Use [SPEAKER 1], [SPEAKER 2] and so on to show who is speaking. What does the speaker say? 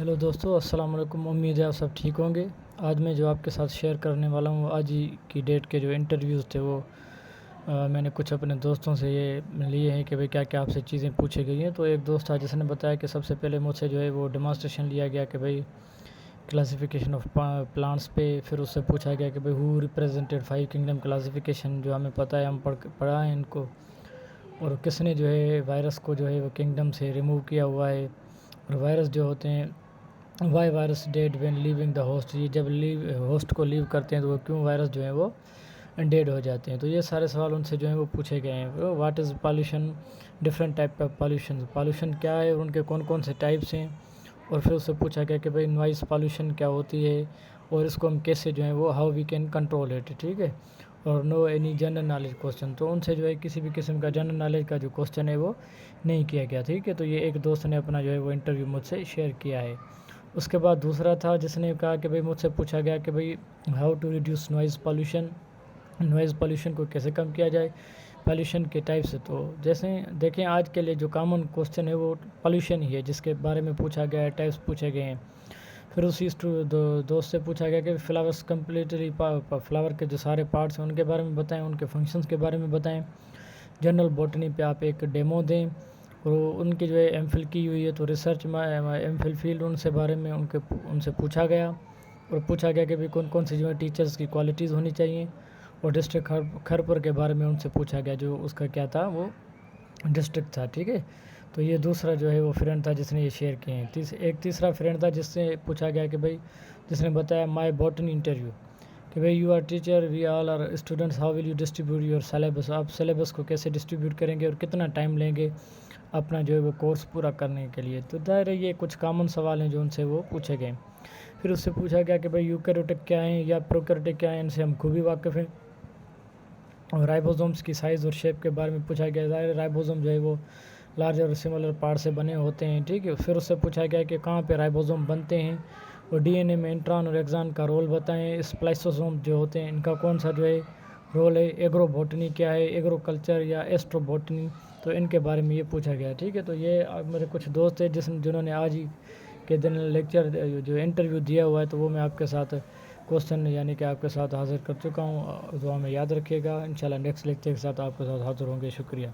[SPEAKER 1] Hello دوستو، السلام علیکم۔ امید ہے آپ سب ٹھیک ہوں گے۔ آج میں جو آپ کے ساتھ شیئر کرنے والا ہوں، آج ہی کی ڈیٹ کے جو انٹرویوز تھے وہ میں نے کچھ اپنے دوستوں سے یہ لیے ہیں کہ بھئی کیا کیا آپ سے چیزیں پوچھی گئی ہیں۔ تو ایک دوست تھا جس نے بتایا کہ سب سے پہلے مجھ سے جو ہے وہ ڈیمانسٹریشن لیا گیا کہ بھئی کلاسیفیکیشن آف پلانٹس پہ۔ پھر اس سے پوچھا گیا کہ بھئی ہو ریپریزنٹیڈ 5 کنگڈم کلاسیفیکیشن، جو ہمیں پتہ ہے، ہم پڑھا ہے ان کو، اور کس نے جو ہے وائرس کو جو ہے وہ کنگڈم سے ریموو کیا ہوا ہے، اور وائرس جو ہوتے ہیں why virus dead when living the host, یہ جب ہوسٹ کو لیو کرتے ہیں تو وہ کیوں وائرس جو ہیں وہ ڈیڈ ہو جاتے ہیں۔ تو یہ سارے سوال ان سے جو ہیں وہ پوچھے گئے ہیں۔ What is pollution, different type of pollution کیا ہے، ان کے کون کون سے ٹائپس ہیں، اور پھر اس سے پوچھا گیا کہ بھئی نوائز پالیوشن کیا ہوتی ہے، اور اس کو ہم کیسے جو ہیں وہ how we can control it, ٹھیک ہے، اور no any general knowledge question. تو ان سے جو ہے کسی بھی قسم کا جنرل نالج کا جو کوسچن ہے وہ نہیں کیا گیا، ٹھیک ہے۔ تو یہ ایک دوست نے اپنا جو ہے وہ انٹرویو مجھ سے شیئر کیا ہے۔ اس کے بعد دوسرا تھا جس نے کہا کہ بھئی مجھ سے پوچھا گیا کہ بھئی how to reduce noise pollution کو کیسے کم کیا جائے، پالیوشن کے ٹائپ سے۔ تو جیسے دیکھیں آج کے لیے جو کامن کوسچن ہے وہ پالیوشن ہی ہے، جس کے بارے میں پوچھا گیا ہے، ٹائپس پوچھے گئے ہیں۔ پھر اسی دوست سے پوچھا گیا کہ فلاورس کمپلیٹلی، فلاور کے جو سارے پارٹس ہیں ان کے بارے میں بتائیں، ان کے فنکشنز کے بارے میں بتائیں۔ جنرل باٹنی پہ آپ ایک ڈیمو دیں، اور ان کی جو ہے ایم فل کی ہوئی ہے تو ریسرچ میں ایم فل فیلڈ ان سے بارے میں ان سے پوچھا گیا، اور پوچھا گیا کہ بھی کون کون سی جو ہے ٹیچرز کی کوالٹیز ہونی چاہیے، اور ڈسٹرکٹ کھرپور کے بارے میں ان سے پوچھا گیا، جو اس کا کیا تھا، وہ ڈسٹرکٹ تھا، ٹھیک ہے۔ تو یہ دوسرا جو ہے وہ فرینڈ تھا جس نے یہ شیئر کیے ہیں۔ ایک تیسرا فرینڈ تھا جس سے پوچھا گیا کہ بھئی، جس نے بتایا مائی باٹنی انٹرویو، کہ بھئی you are teacher, we all are students, how will you distribute your syllabus, آپ سلیبس کو کیسے ڈسٹریبیوٹ کریں گے اور کتنا ٹائم لیں گے اپنا جو ہے وہ کورس پورا کرنے کے لیے۔ تو ظاہر ہے یہ کچھ کامن سوال ہیں جو ان سے وہ پوچھے گئے۔ پھر اس سے پوچھا گیا کہ بھئی یوکیریوٹک کیا ہیں یا پروکیریوٹک کیا ہیں، ان سے ہم خوبی واقف ہیں، اور رائبوزومس کی سائز اور شیپ کے بارے میں پوچھا گیا۔ ظاہر ہے رائبوزوم جو ہے وہ لارجر اور سملر پارٹ سے بنے ہوتے ہیں، ٹھیک ہے۔ پھر اس سے پوچھا گیا کہ کہاں پہ رائبوزوم بنتے ہیں، اور ڈی این اے میں انٹران اور ایگزان کا رول بتائیں۔ اسپلائسوزوم جو ہوتے ہیں ان کا کون سا جو ہے رول ہے۔ ایگرو باٹنی کیا ہے، ایگرو کلچر یا ایسٹرو باٹنی، تو ان کے بارے میں یہ پوچھا گیا، ٹھیک ہے۔ تو یہ میرے کچھ دوست ہیں جنہوں نے آج ہی کے دن لیکچر جو انٹرویو دیا ہوا ہے، تو وہ میں آپ کے ساتھ کوسچن یعنی کہ آپ کے ساتھ حاضر کر چکا ہوں۔ دعا میں یاد رکھیے گا، انشاءاللہ نیکسٹ لیکچر کے ساتھ آپ کے ساتھ حاضر ہوں گے۔ شکریہ۔